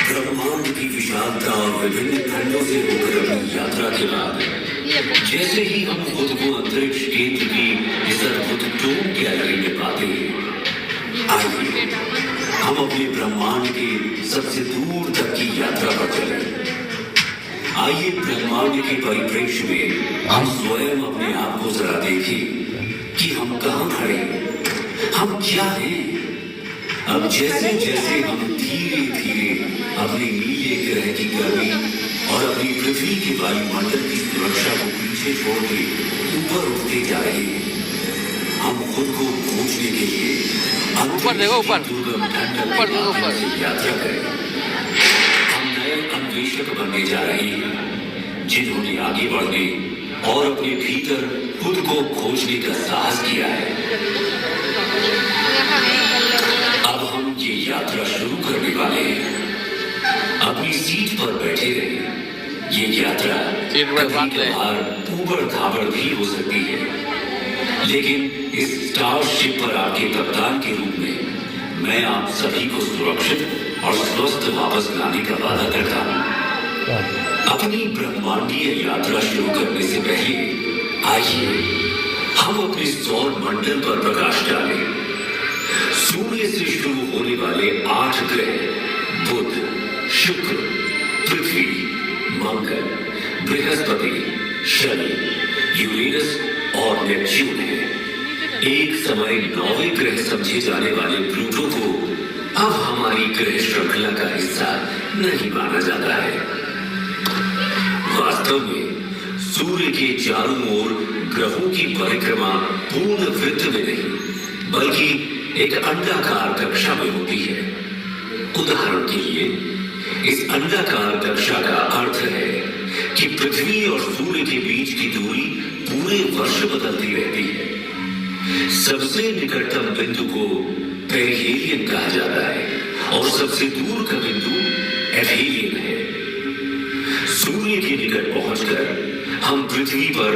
ब्रह्मांड की विशालता और विभिन्न खंडों से होकर अपनी यात्रा के बाद जैसे ही हम खुद को अंतरिक्ष केंद्र की इस अद्भुत डोम गैलरी में पाते हैं, आइए हम अपने ब्रह्मांड के सबसे दूर तक की यात्रा पर चलें। आइए ब्रह्मांड के परिप्रेक्ष्य में हम स्वयं अपने आप को जरा देखें कि हम कहाँ खड़े हैं, हम क्या हैं। अब जैसे जैसे हम धीरे धीरे अपने नीले ग्रह की गर्मी और अपनी पृथ्वी के वायुमंडल की सुरक्षा को पीछे छोड़ के ऊपर उठते जा रहे हैं, हम खुद को खोजने के लिए ऊपर देखो, ऊपर यात्रा करें। हम नए अन्वेषक बनने जा रहे हैं जिन्होंने आगे बढ़ने और अपने भीतर खुद को खोजने का साहस किया है। अब हम ये यात्रा शुरू करने वाले हैं। अपनी सीट पर बैठे रहे। ये यात्रा कभी-कभार ऊबड़-खाबड़ भी हो सकती है, लेकिन इस स्टारशिप पर आपके कप्तान के रूप में मैं आप सभी को सुरक्षित और स्वस्थ वापस लाने का वादा करता हूँ। अपनी ब्रह्मांडीय यात्रा शुरू करने से पहले आइए हम अपने सौर मंडल पर प्रकाश डालें। सूर्य से शुरू होने वाले 8 ग्रह बुध, शुक्र, पृथ्वी, मंगल, बृहस्पति, शनि, यूरेनस और नेपच्यून है। एक समय 9वें ग्रह समझे जाने वाले प्लूटो को अब हमारी ग्रह श्रृंखला का हिस्सा नहीं माना जाता है। वास्तव में सूर्य के चारों ओर ग्रहों की परिक्रमा पूर्ण वृत्त में नहीं बल्कि एक अंडाकार कक्षा में होती है। उदाहरण के लिए इस अंडाकार कक्षा का अर्थ है कि पृथ्वी और सूर्य के बीच की दूरी पूरे वर्ष बदलती रहती है। सबसे निकटतम बिंदु को पेरिहेलियन कहा जाता है और सबसे दूर का बिंदु एफेलियन है। सूर्य के निकट पहुंचकर हम पृथ्वी पर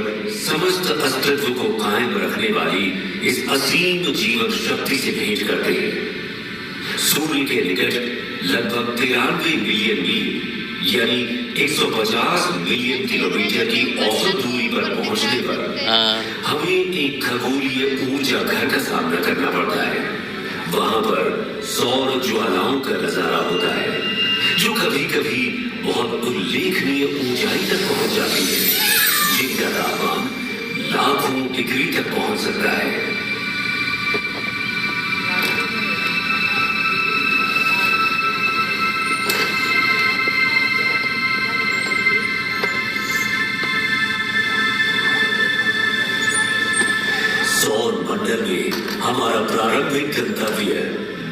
समस्त अस्तित्व को कायम रखने वाली इस असीम जीवन शक्ति से भेंट करते हैं। सूर्य के निकट लगभग 93 मिलियन मील यानी 150 मिलियन किलोमीटर की औसत दूरी पर पहुंचने पर हमें एक खगोलीय ऊर्जा घर का सामना करना पड़ता है। वहां पर सौर ज्वालाओं का नजारा होता है जो कभी कभी बहुत उल्लेखनीय ऊंचाई तक पहुंच जाती है, जिनका तापमान लाखों डिग्री तक पहुंच सकता है। सौर मंडल में हमारा प्रारंभिक गंतव्य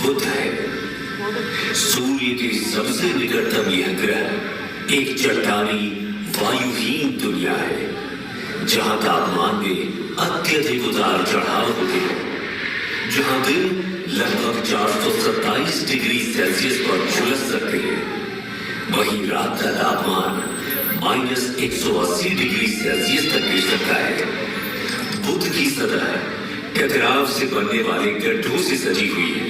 बुध है। सूर्य के सबसे निकटतम यह ग्रह एक चट्टानी वायुहीन दुनिया है जहां तापमान में अत्यधिक उतार चढ़ाव होते हैं, जहां दिन लगभग 427 डिग्री सेल्सियस पर झुलस सकते हैं, वहीं रात का तापमान -180 डिग्री सेल्सियस तक गिर सकता है। बुध की सतह टकराव से बनने वाले गड्ढों से सजी हुई है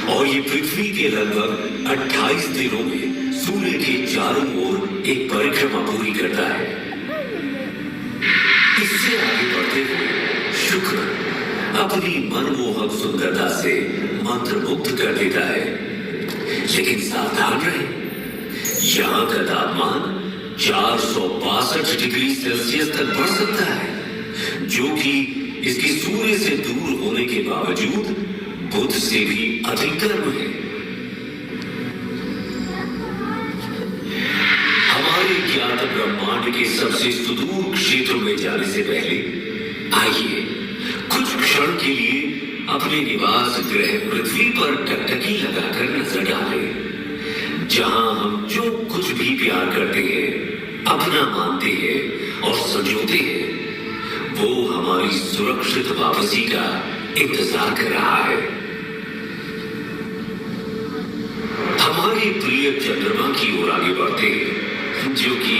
और ये पृथ्वी के लगभग 28 दिनों में सूर्य के चारों ओर एक परिक्रमा पूरी करता है। इससे आगे बढ़ते हुए शुक्र अपनी मनमोहक सुंदरता से मंत्रमुग्ध कर देता है, लेकिन सावधान रहे, यहाँ का तापमान 462 डिग्री सेल्सियस तक बढ़ सकता है, जो कि इसके सूर्य से दूर होने के बावजूद बुध से भी अधिक गर्म है। हमारे ज्ञात ब्रह्मांड के सबसे सुदूर क्षेत्रों में जाने से पहले आइए कुछ क्षण के लिए अपने निवास ग्रह पृथ्वी पर टकटकी लगाकर नजर डालें, जहां हम जो कुछ भी प्यार करते हैं, अपना मानते हैं और संजोते हैं, वो हमारी सुरक्षित वापसी का इंतजार कर रहा है। हमारे प्रिय चंद्रमा की ओर आगे बढ़ते हैं, जो कि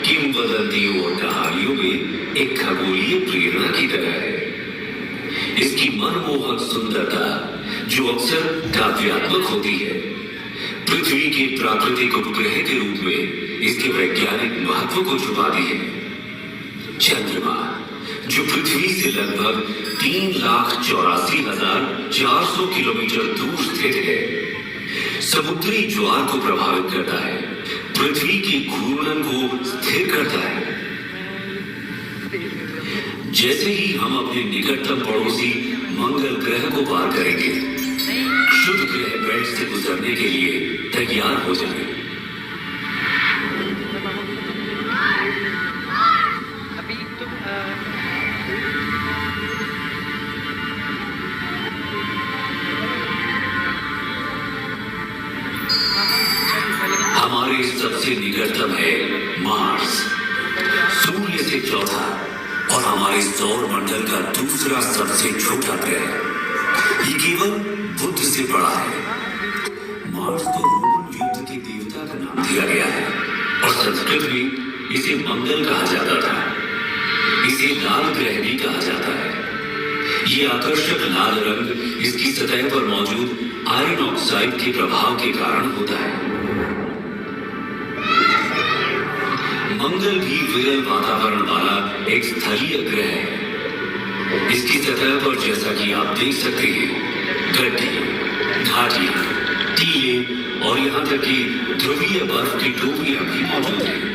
किंवदंतियों और कहानियों में एक खगोलीय प्रेरणा की तरह है। इसकी मनमोहक सुंदरता जो अक्सर काव्यात्मक होती है। पृथ्वी के प्राकृतिक उपग्रह के रूप में इसके वैज्ञानिक महत्व को छुपाती है। चंद्रमा, जो पृथ्वी से लगभग 3,84,400 किलोमीटर दूर स्थित है, समुद्री ज्वार को प्रभावित करता है, पृथ्वी की घूर्णन को स्थिर करता है। जैसे ही हम अपने निकटतम पड़ोसी मंगल ग्रह को पार करेंगे, शुद्ध ग्रह बेल्ट से गुजरने के लिए तैयार हो जाए। अभी तुम हमारे सबसे निकटतम है मार्स, सूर्य से चौथा और हमारे सौर मंडल का दूसरा सबसे छोटा ग्रह। ये केवल बुध से बड़ा है। मार्स को रोमन युद्ध के देवता का नाम दिया गया है और संस्कृत में इसे मंगल कहा जाता था। इसे लाल ग्रह भी कहा जाता है। ये आकर्षक लाल रंग इसकी सतह पर मौजूद आयरन ऑक्साइड के प्रभाव के कारण होता है। मंगल भी विरल वातावरण वाला एक स्थलीय ग्रह है। इसकी सतह पर, जैसा कि आप देख सकते हैं, गड्ढे, घाटियां, टीले और यहां तक कि ध्रुवीय बर्फ की टोपियां भी मौजूद हैं।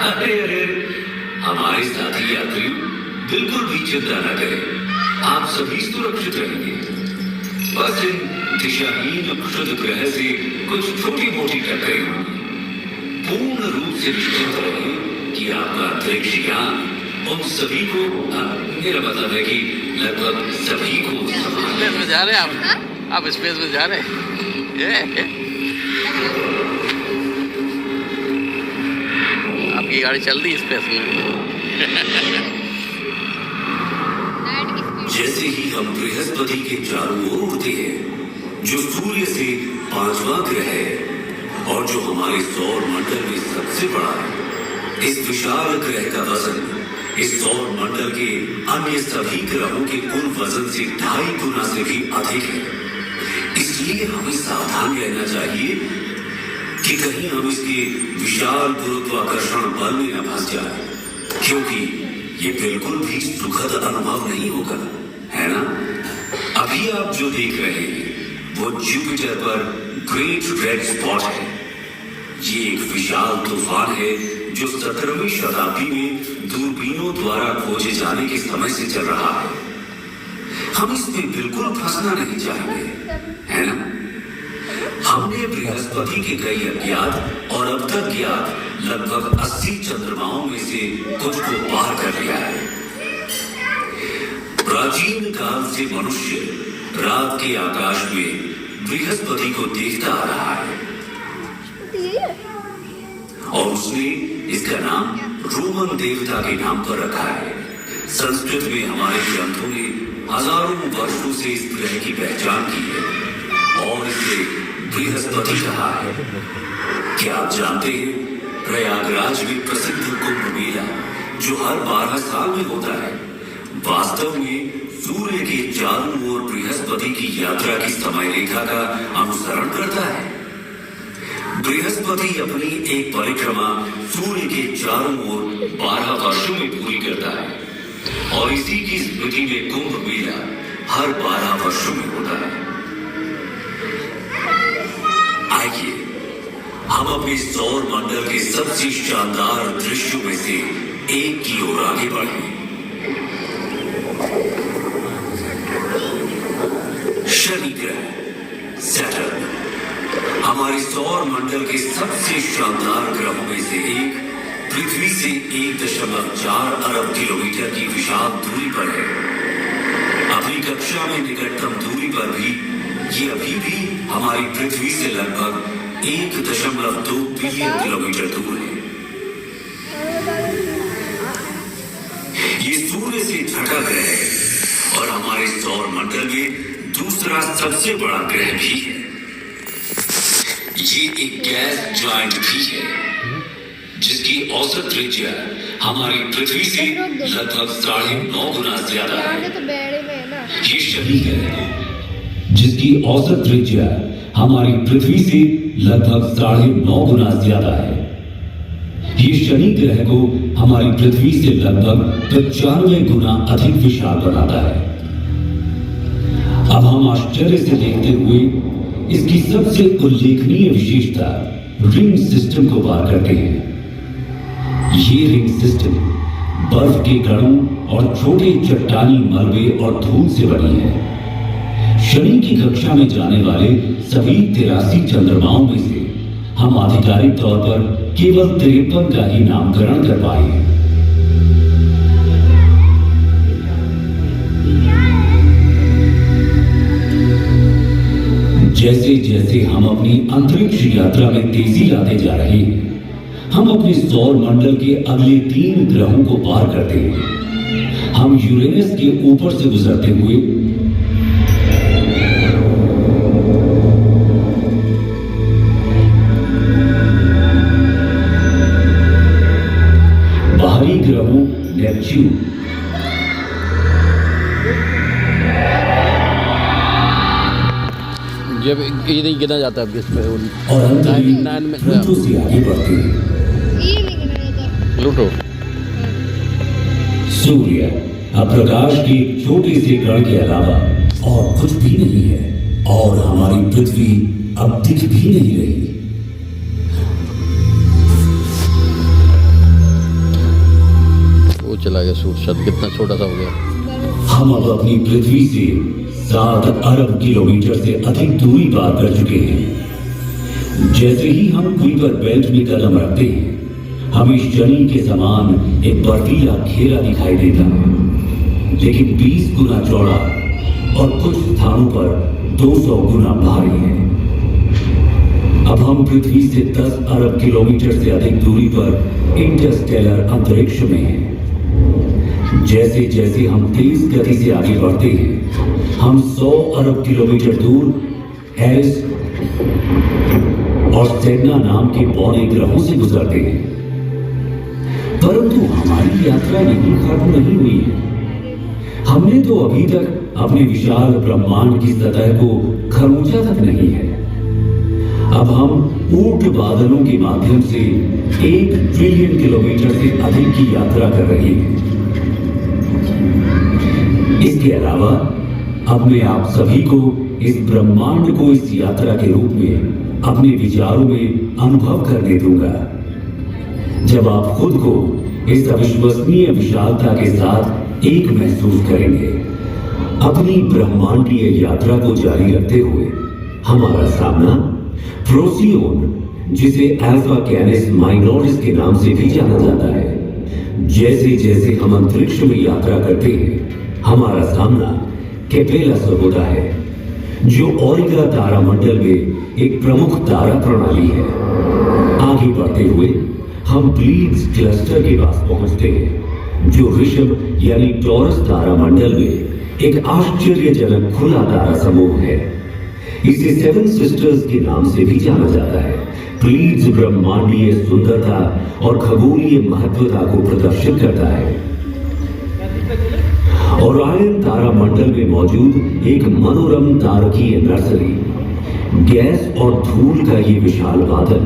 अरे हमारे साथी यात्री बिल्कुल भी चिंता न करें, आप सभी सुरक्षित रहेंगे। बस इन दिशाहीन क्षुद्र ग्रह से कुछ छोटी मोटी टक्करें होंगी। पूर्ण रूप से निश्चित रहें कि आपका अंतरिक्ष यान उन सभी को, मेरा मतलब है कि लगभग सभी को स्पेस में जा रहे हैं आप स्पेस में जा रहे हैं। आपकी गाड़ी चल रही है स्पेस में। जैसे ही हम बृहस्पति के चारों ओर उड़ते हैं, जो सूर्य से 5वां ग्रह है और जो हमारे सौर मंडल में सबसे बड़ा है, इस विशाल ग्रह का वजन इस सौर मंडल के अन्य सभी ग्रहों के कुल वजन से 2.5 गुना से भी अधिक है। इसलिए हमें सावधान रहना चाहिए कि कहीं हम इसके विशाल गुरुत्वाकर्षण बल में न फंस जाए, क्योंकि ये बिल्कुल भी सुखद अनुभव नहीं होगा, है ना? अभी आप जो देख रहे हैं वो जुपिटर पर ग्रेट रेड स्पॉट है। ये एक विशाल तूफान है जो 17वीं शताब्दी में दूरबीनों द्वारा खोजे जाने के समय से चल रहा है। हम इसमें बिल्कुल फंसना नहीं चाहेंगे, है ना? हमने बृहस्पति के कई अज्ञात और अब तक ज्ञात लगभग 80 चंद्रमाओं में से कुछ को पार कर लिया है। प्राचीन काल से मनुष्य रात के आकाश में बृहस्पति को देखता आ रहा है और उसने इसका नाम रोमन देवता के नाम पर रखा है। संस्कृत में हमारे ग्रंथों ने हजारों वर्षों से इस ग्रह की पहचान की है और इसे बृहस्पति कहा है। क्या आप जानते हैं, प्रयागराज में प्रसिद्ध कुंभ मेला जो हर 12 साल में होता है, वास्तव में सूर्य के चारों ओर बृहस्पति की यात्रा की समय रेखा का अनुसरण करता है। बृहस्पति अपनी एक परिक्रमा सूर्य के चारों ओर 12 वर्षों में पूरी करता है और इसी की स्मृति में कुंभ मेला हर 12 वर्षों में होता है। आइए हम अपने सौर मंडल के सबसे शानदार दृश्यों में से एक की ओर आगे बढ़े। शनि ग्रह सैटर्न हमारे सौर मंडल के सबसे शानदार ग्रहों में से एक, पृथ्वी से 1.4 अरब किलोमीटर की विशाल दूरी पर है। अपनी कक्षा में निकटतम दूरी पर भी ये अभी भी हमारी पृथ्वी से लगभग 1.2 बिलियन किलोमीटर दूर है। ये सूर्य से छठा ग्रह है और हमारे सौर मंडल में दूसरा सबसे बड़ा ग्रह भी है। ये एक गैस जॉइंट भी है जिसकी औसत त्रिज्या हमारी पृथ्वी से लगभग 9.5 गुना ज्यादा है। ये शनि ग्रह है जिसकी औसत त्रिज्या हमारी पृथ्वी से लगभग 9.5 गुना ज्यादा है। ये शनि ग्रह को हमारी पृथ्वी से लगभग 95 गुना अधिक विशाल बनाता है। अब हम आश्चर्य से देखते हुए इसकी सबसे उल्लेखनीय विशेषता रिंग सिस्टम को पार करते हैं। ये रिंग सिस्टम बर्फ के कणों और छोटे चट्टानी मलबे और धूल से बनी है। शनि की कक्षा में जाने वाले सभी 83 चंद्रमाओं में से हम आधिकारिक तौर पर केवल 53 का ही नामकरण कर पाए हैं। जैसे जैसे हम अपनी अंतरिक्ष यात्रा में तेजी लाते जा रहे हैं, हम अपने सौर मंडल के अगले 3 ग्रहों को पार करते हैं। हम यूरेनस के ऊपर से गुजरते हुए बाहरी ग्रहों नेपच्यून, जब ये नहीं गिना जाता अब इसमें और अंत में प्लूटो से आगे बढ़ते हैं। प्लूटो सूर्य अब प्रकाश के छोटे से कण के अलावा और कुछ भी नहीं है और हमारी पृथ्वी अब दिख भी नहीं रही। वो चला गया सूर्य, कितना छोटा सा हो गया। हम अब अपनी पृथ्वी से 7 अरब किलोमीटर से अधिक दूरी पार कर चुके हैं। जैसे ही हम कुइपर बेल्ट में कदम रखते हैं, हमें शनि के समान एक बर्फीला घेरा दिखाई देता है, लेकिन 20 गुना चौड़ा और कुछ स्थानों पर 200 गुना भारी है। अब हम पृथ्वी से 10 अरब किलोमीटर से अधिक दूरी पर इंटरस्टेलर अंतरिक्ष में हैं। जैसे जैसे हम तेज गति से आगे बढ़ते हैं, हम 100 अरब किलोमीटर दूर एरिस और सेडना नाम के पौने ग्रहों से गुजरते हैं। परंतु हमारी यात्रा यहीं खत्म नहीं हुई है। हमने तो अभी तक अपने विशाल ब्रह्मांड की सतह को खरोंचा तक नहीं है। अब हम ऊर्ट बादलों के माध्यम से 1 ट्रिलियन किलोमीटर से अधिक की यात्रा कर रहे हैं। इसके अलावा अब मैं आप सभी को इस ब्रह्मांड को इस यात्रा के रूप में अपने विचारों में अनुभव करने दूंगा। जब आप खुद को इस अविश्वसनीय विशालता के साथ एक महसूस करेंगे, अपनी ब्रह्मांडीय यात्रा को जारी रखते हुए हमारा सामना प्रोसियोन, जिसे अल्फा कैनिस माइनोरिस के नाम से भी जाना जाता है। जैसे जैसे हम अंतरिक्ष में यात्रा करते हैं, हमारा सामना केपेलस होता है, जो ओरिगा तारामंडल में एक प्रमुख तारा प्रणाली है। आगे बढ़ते हुए हम प्लीड्स क्लस्टर के पास पहुंचते हैं, जो ऋषभ यानी टॉरस तारामंडल में एक आश्चर्यजनक खुला तारा समूह है। इसे 7 सिस्टर्स के नाम से भी जाना जाता है। प्लीड्स ब्रह्मांडीय सुंदरता और खगोलीय महत्वता को प्रदर्शित करता है। ओरायन तारामंडल में मौजूद एक मनोरम तारकीय नर्सरी, गैस और धूल का ये विशाल बादल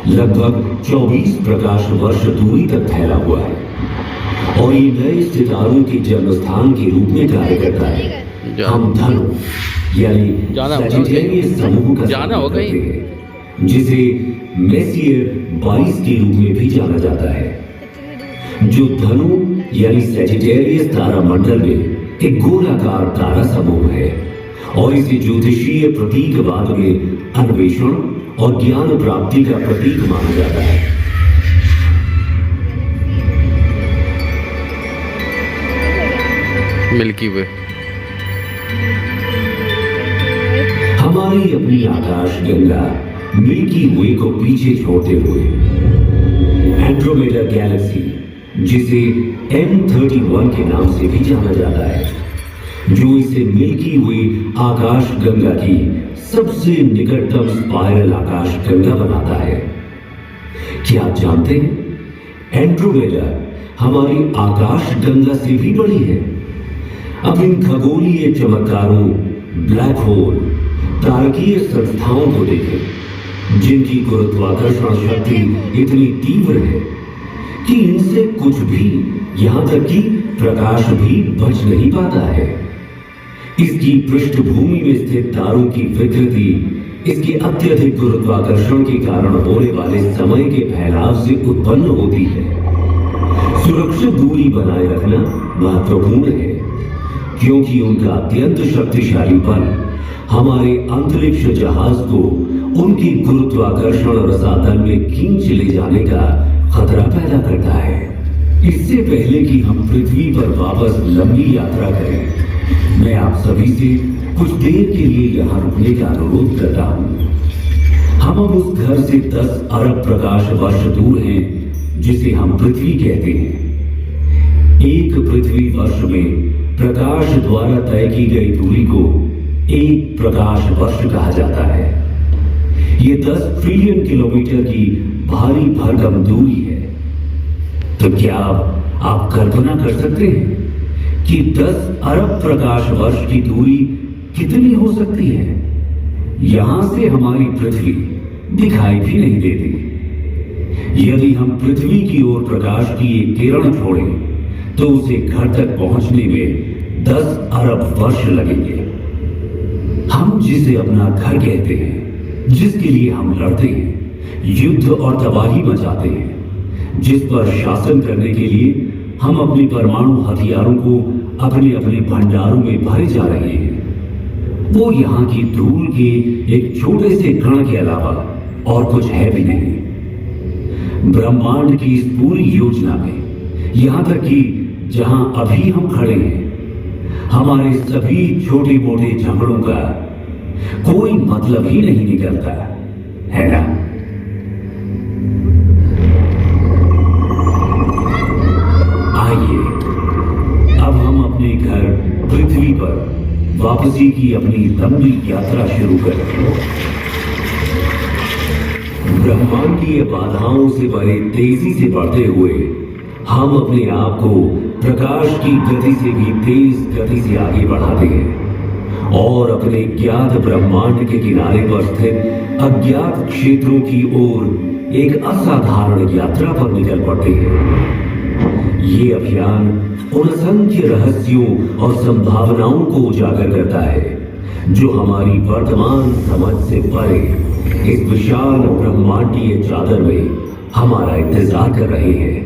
लगभग 24 प्रकाश वर्ष दूरी तक फैला हुआ है और ये नए सितारों के जन्म स्थान के रूप में कार्य करता है। हम धनु यानी सजिटेरियस समूह का जाना होगा ही, जिसे मेसियर 22 के रूप में भी जाना जाता है, जो धनु यानी सजिटेरियस तारामंडल में एक गोलाकार तारा समूह है और इसे ज्योतिषीय प्रतीकवाद में अन्वेषण और ज्ञान प्राप्ति का प्रतीक माना जाता है। मिल्की वे हमारी अपनी आकाश गंगा मिल्की वे को पीछे छोड़ते हुए एंड्रोमेडा गैलेक्सी, जिसे M31 के नाम से भी जाना जाता है, जो इसे मिल्की हुई आकाश गंगा की सबसे निकटतम स्पाइरल आकाश गंगा बनाता है। क्या आप जानते हैं एंड्रोमेडा हमारी आकाश गंगा से भी बड़ी है। अब इन खगोलीय चमत्कारों, ब्लैक होल, तारकीय संस्थाओं को देखें जिनकी गुरुत्वाकर्षण शक्ति इतनी तीव्र है कि इनसे कुछ भी, यहां तक कि प्रकाश भी बच नहीं पाता है। इसकी पृष्ठभूमि में स्थित तारों की विकृति इसके अत्यधिक गुरुत्वाकर्षण के कारण होने वाले समय के फैलाव से उत्पन्न होती है। सुरक्षित दूरी बनाए रखना महत्वपूर्ण है क्योंकि उनका अत्यंत शक्तिशाली बल हमारे अंतरिक्ष जहाज को उनकी गुरुत्वाकर्षण रसातल में खींच ले जाने का खतरा पैदा करता है। इससे पहले कि हम पृथ्वी पर वापस लंबी यात्रा करें, मैं आप सभी से कुछ देर के लिए यहां रुकने का अनुरोध करता हूं। हम अब उस घर से 10 अरब प्रकाश वर्ष दूर हैं जिसे हम पृथ्वी कहते हैं। एक पृथ्वी वर्ष में प्रकाश द्वारा तय की गई दूरी को एक प्रकाश वर्ष कहा जाता है। ये 10 ट्रिलियन किलोमीटर की भारी भरकम दूरी है। तो क्या आप कल्पना कर सकते हैं कि 10 अरब प्रकाश वर्ष की दूरी कितनी हो सकती है? यहां से हमारी पृथ्वी दिखाई भी नहीं देती। यदि हम पृथ्वी की ओर प्रकाश की एक किरण छोड़ें तो उसे घर तक पहुंचने में 10 अरब वर्ष लगेंगे। हम जिसे अपना घर कहते हैं, जिसके लिए हम लड़ते हैं, युद्ध और तबाही मचाते हैं, जिस पर शासन करने के लिए हम अपने परमाणु हथियारों को अपने अपने भंडारों में भरे जा रहे हैं, वो यहाँ की धूल के एक छोटे से कण के अलावा और कुछ है भी नहीं। ब्रह्मांड की इस पूरी योजना में, यहाँ तक कि जहां अभी हम खड़े हैं, हमारे सभी छोटे मोटे झगड़ों का कोई मतलब ही नहीं निकलता है ना? आइए अब हम अपने घर पृथ्वी पर वापसी की अपनी लंबी यात्रा शुरू करें। ब्रह्मांडीय बाधाओं से भरे तेजी से बढ़ते हुए हम अपने आप को प्रकाश की गति से भी तेज गति से आगे बढ़ाते हैं और अपने ज्ञात ब्रह्मांड के किनारे पर स्थित अज्ञात क्षेत्रों की ओर एक असाधारण यात्रा पर निकल पड़ते हैं। ये अभियान उन असंख्य रहस्यों और संभावनाओं को उजागर करता है जो हमारी वर्तमान समझ से परे इस विशाल ब्रह्मांडीय चादर में हमारा इंतजार कर रहे हैं।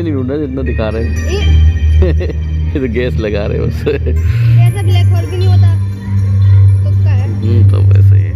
नहीं ढूंढ रहे जितना दिखा रहे हैं। ये तो गैस लगा रहे हैं बस। ऐसा ब्लैक होल भी नहीं होता तो क्या है? तो वैसे ही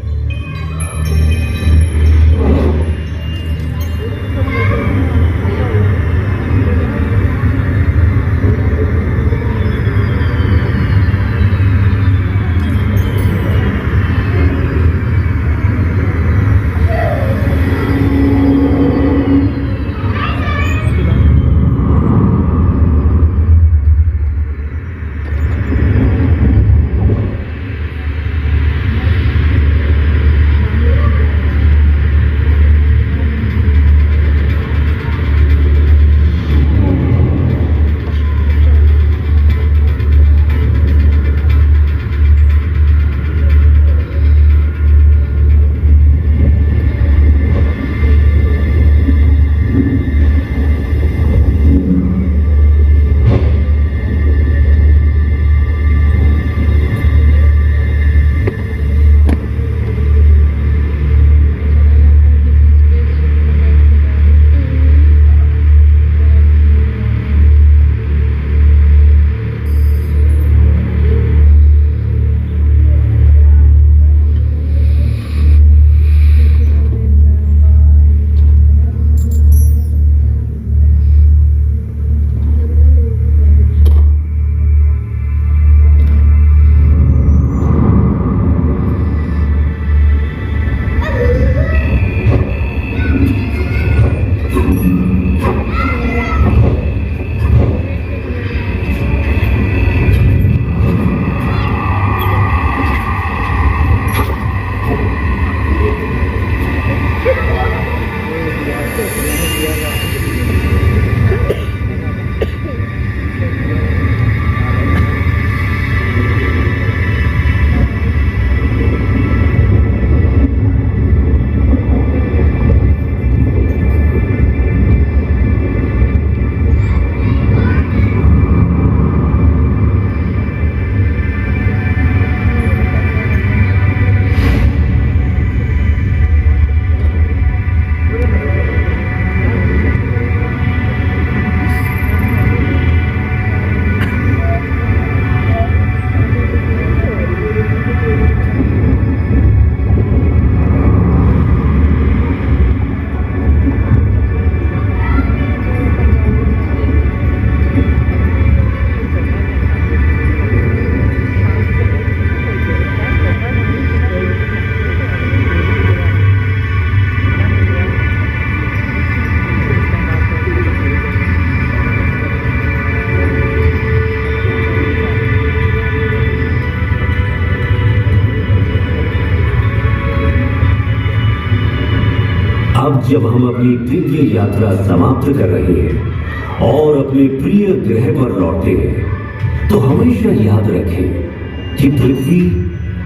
अब जब हम अपनी दिव्य यात्रा समाप्त कर रहे हैं और अपने प्रिय ग्रह पर लौटते हैं तो हमेशा याद रखें कि पृथ्वी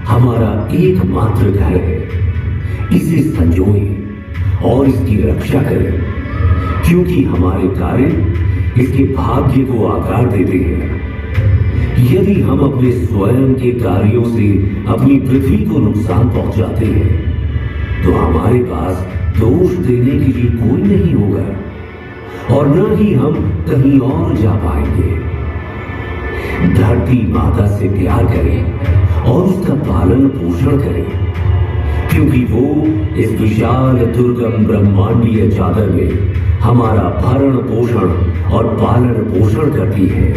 हमारा एकमात्र घर है। इसे संजोएं और इसकी रक्षा करें, क्योंकि हमारे कार्य इसके भाग्य को आकार देते हैं। यदि हम अपने स्वयं के कार्यों से अपनी पृथ्वी को नुकसान पहुंचाते हैं तो हमारे पास दोष देने के लिए कोई नहीं होगा और न ही हम कहीं और जा पाएंगे। धरती माता से प्यार करें और उसका पालन पोषण करें, क्योंकि वो इस विशाल दुर्गम ब्रह्मांडीय चादर में हमारा भरण पोषण और पालन पोषण करती है।